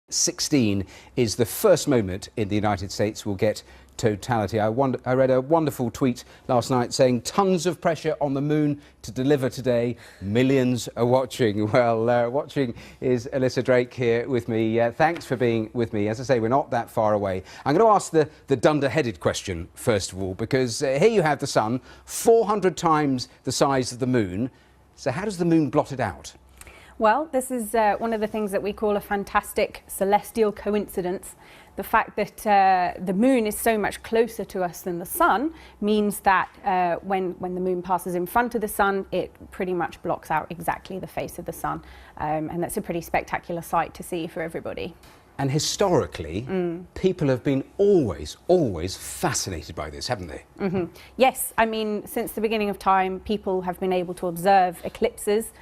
16 is the first moment in the United States we'll get totality. I read a wonderful tweet last night saying tons of pressure on the moon to deliver today. Millions are watching. Well, watching is Alyssa Drake here with me. Thanks for being with me. As I say, we're not that far away. I'm going to ask the dunder-headed question first of all, because here you have the sun, 400 times the size of the moon. So how does the moon blot it out? Well, this is one of the things that we call a fantastic celestial coincidence. The fact that the moon is so much closer to us than the sun means that when the moon passes in front of the sun, it pretty much blocks out exactly the face of the sun. And that's a pretty spectacular sight to see for everybody. And historically, people have been always fascinated by this, haven't they? Mm-hmm. Yes, I mean, since the beginning of time, people have been able to observe eclipses.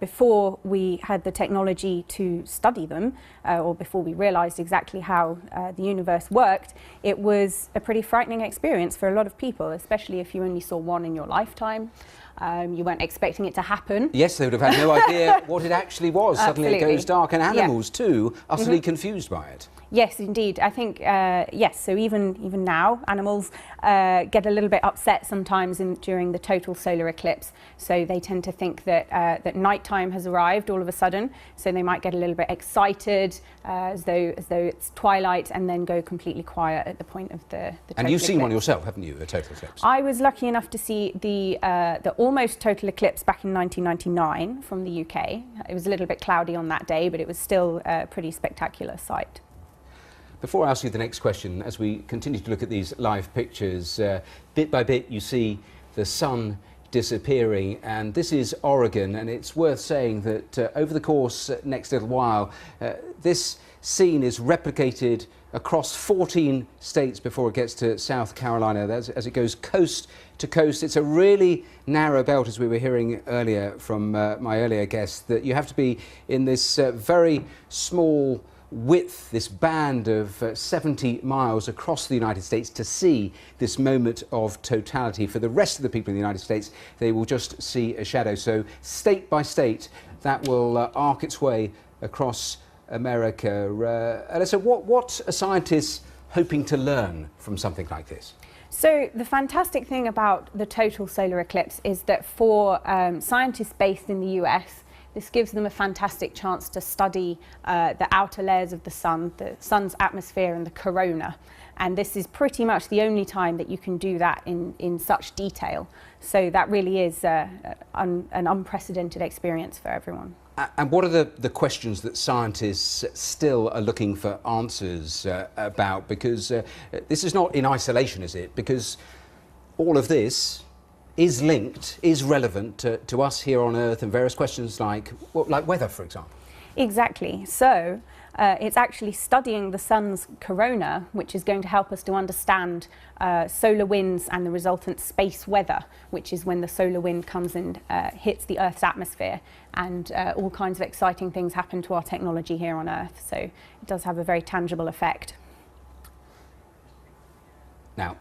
Before we had the technology to study them, or before we realized exactly how the universe worked, it was a pretty frightening experience for a lot of people, especially if you only saw one in your lifetime. You weren't expecting it to happen. Yes, they would have had no idea what it actually was. Suddenly it goes dark, and animals too, utterly confused by it. Yes, indeed. I think, yes, so even now, animals get a little bit upset sometimes during the total solar eclipse. So they tend to think that that nighttime has arrived all of a sudden. So they might get a little bit excited as though it's twilight, and then go completely quiet at the point of the total And you've seen eclipse. one yourself, haven't you, a total eclipse? I was lucky enough to see the almost total eclipse back in 1999 from the UK. It was a little bit cloudy on that day, but it was still a pretty spectacular sight. Before I ask you the next question, as we continue to look at these live pictures, bit by bit you see the sun disappearing, and this is Oregon, and it's worth saying that over the course next little while, this scene is replicated across 14 states before it gets to South Carolina. As it goes coast to coast, it's a really narrow belt, as we were hearing earlier from my earlier guest, that you have to be in this very small width, this band of 70 miles across the United States to see this moment of totality. For the rest of the people in the United States, they will just see a shadow. So state by state, that will arc its way across America. Alyssa, what are scientists hoping to learn from something like this? So the fantastic thing about the total solar eclipse is that for scientists based in the US, this gives them a fantastic chance to study the outer layers of the sun's atmosphere and the corona. And this is pretty much the only time that you can do that in such detail. So that really is an unprecedented experience for everyone. And what are the questions that scientists still are looking for answers about? Because this is not in isolation, is it? Because all of this is linked, is relevant to us here on Earth, and various questions like weather, for example. Exactly. So it's actually studying the sun's corona which is going to help us to understand solar winds and the resultant space weather, which is when the solar wind comes and hits the Earth's atmosphere, and all kinds of exciting things happen to our technology here on Earth. So it does have a very tangible effect. Now,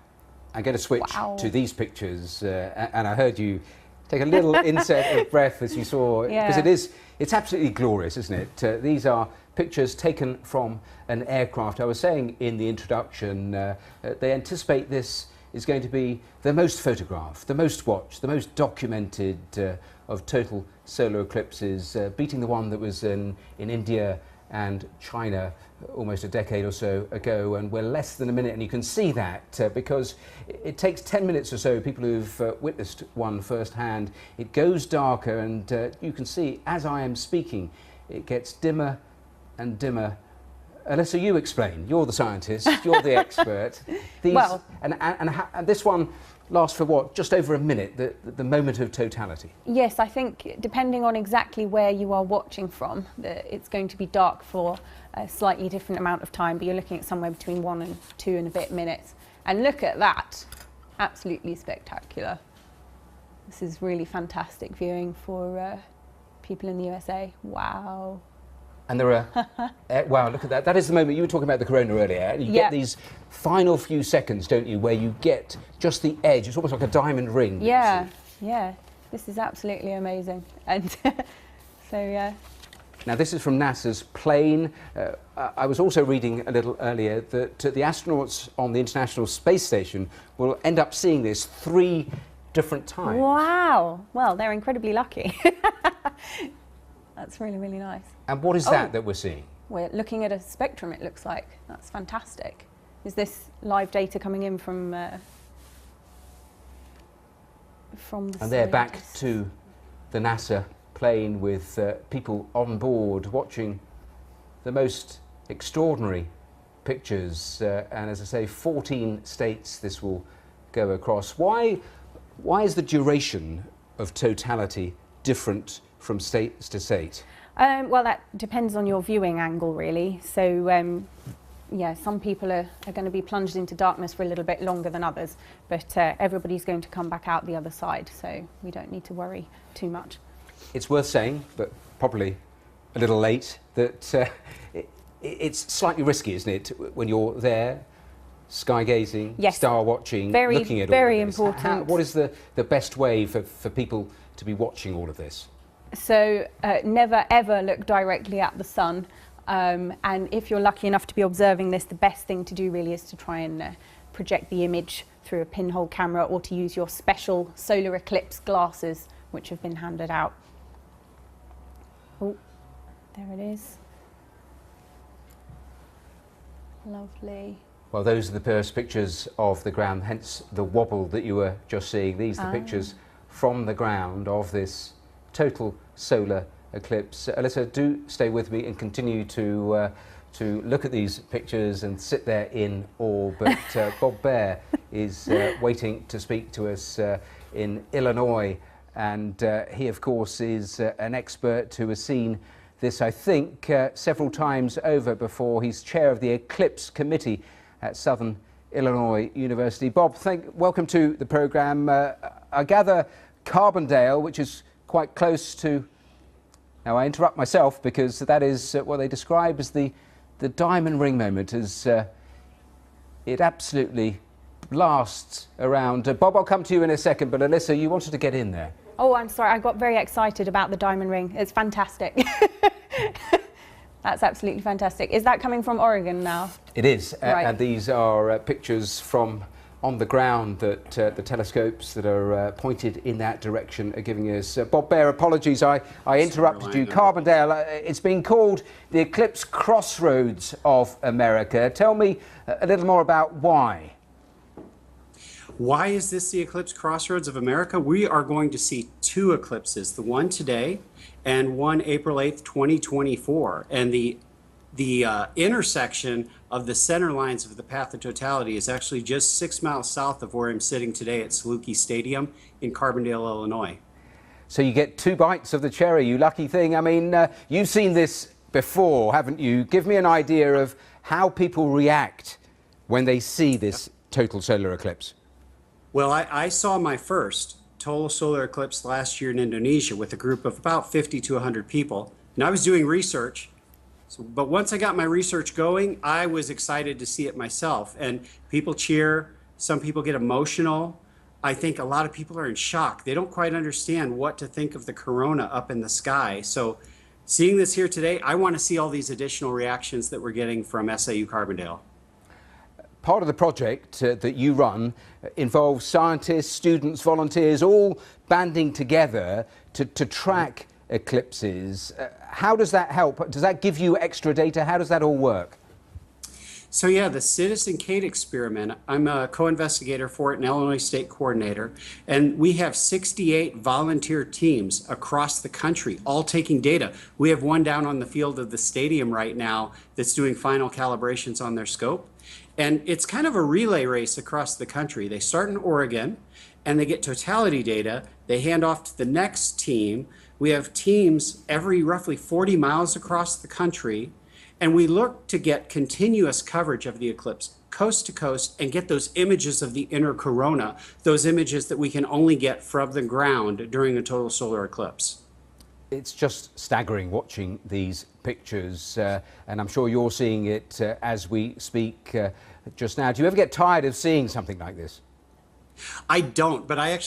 I'm going to switch to these pictures, and I heard you take a little inset of breath as you saw, because it's absolutely glorious, isn't it? These are pictures taken from an aircraft. I was saying in the introduction, they anticipate this is going to be the most photographed, the most watched, the most documented of total solar eclipses, beating the one that was in India and China almost a decade or so ago, and we're less than a minute, and you can see that because it takes 10 minutes or so, people who've witnessed one firsthand, it goes darker, and you can see as I am speaking it gets dimmer and dimmer. Alyssa, you explain, you're the scientist, you're the expert. And this one lasts for what, just over a minute, the moment of totality? Yes, I think depending on exactly where you are watching from, it's going to be dark for a slightly different amount of time, but you're looking at somewhere between 1 and 2 and a bit minutes. And look at that, absolutely spectacular. This is really fantastic viewing for people in the USA. Wow. And there are, wow, look at that. That is the moment, you were talking about the corona earlier. You get these final few seconds, don't you, where you get just the edge. It's almost like a diamond ring. Yeah, yeah. This is absolutely amazing. And so, yeah. Now, this is from NASA's plane. I was also reading a little earlier that the astronauts on the International Space Station will end up seeing this 3 different times. Wow. Well, they're incredibly lucky. That's really, really nice. And what is that we're seeing? We're looking at a spectrum, it looks like. That's fantastic. Is this live data coming in from the And they're back to the NASA plane with people on board watching the most extraordinary pictures. And as I say, 14 states this will go across. Why is the duration of totality different from state to state? Well, that depends on your viewing angle, really. So, yeah, some people are going to be plunged into darkness for a little bit longer than others, but everybody's going to come back out the other side, so we don't need to worry too much. It's worth saying, but probably a little late, that it's slightly risky, isn't it, when you're there, sky gazing, yes, star watching, looking at very all of this. important. What is the best way for people to be watching all of this? So never ever look directly at the sun, and if you're lucky enough to be observing this, the best thing to do really is to try and project the image through a pinhole camera, or to use your special solar eclipse glasses, which have been handed out. Oh, there it is. Lovely. Well, those are the first pictures of the ground, hence the wobble that you were just seeing. These are the pictures from the ground of this total solar eclipse. Alyssa, do stay with me and continue to look at these pictures and sit there in awe. But Bob Baer is waiting to speak to us in Illinois. And he, of course, is an expert who has seen this, I think, several times over before. He's chair of the Eclipse Committee at Southern Illinois University. Bob, welcome to the programme. I gather Carbondale, which is quite close to... Now, I interrupt myself because that is what they describe as the diamond ring moment, as it absolutely blasts around. Bob, I'll come to you in a second, but Alyssa, you wanted to get in there. Oh, I'm sorry. I got very excited about the diamond ring. It's fantastic. That's absolutely fantastic. Is that coming from Oregon now? It is. Right. And these are pictures from on the ground that the telescopes that are pointed in that direction are giving us. Bob Baer, apologies, I interrupted you. Carbondale, it's been called the eclipse crossroads of America. Tell me a little more about why. Why is this the eclipse crossroads of America? We are going to see 2 eclipses, the one today and one April 8th, 2024. And the intersection of the center lines of the path of totality is actually just 6 miles south of where I'm sitting today at Saluki Stadium in Carbondale, Illinois. So you get 2 bites of the cherry, you lucky thing. I mean, you've seen this before, haven't you? Give me an idea of how people react when they see this total solar eclipse. Well, I saw my first total solar eclipse last year in Indonesia with a group of about 50 to 100 people. And I was doing research. But once I got my research going, I was excited to see it myself. And people cheer. Some people get emotional. I think a lot of people are in shock. They don't quite understand what to think of the corona up in the sky. So seeing this here today, I want to see all these additional reactions that we're getting from SIU Carbondale. Part of the project that you run involves scientists, students, volunteers, all banding together to track eclipses. How does that help? Does that give you extra data? How does that all work? So yeah, the Citizen Kate experiment, I'm a co-investigator for it and Illinois State Coordinator, and we have 68 volunteer teams across the country, all taking data. We have one down on the field of the stadium right now that's doing final calibrations on their scope. And it's kind of a relay race across the country. They start in Oregon and they get totality data. They hand off to the next team. We have teams every roughly 40 miles across the country. And we look to get continuous coverage of the eclipse, coast to coast, and get those images of the inner corona, those images that we can only get from the ground during a total solar eclipse. It's just staggering watching these pictures, and I'm sure you're seeing it as we speak just now. Do you ever get tired of seeing something like this? I don't, but I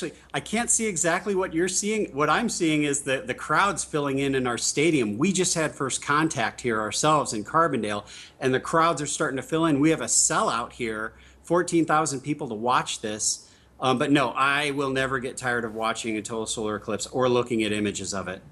can't see exactly what you're seeing. What I'm seeing is the crowds filling in our stadium. We just had first contact here ourselves in Carbondale, and the crowds are starting to fill in. We have a sellout here, 14,000 people to watch this. But no, I will never get tired of watching a total solar eclipse or looking at images of it.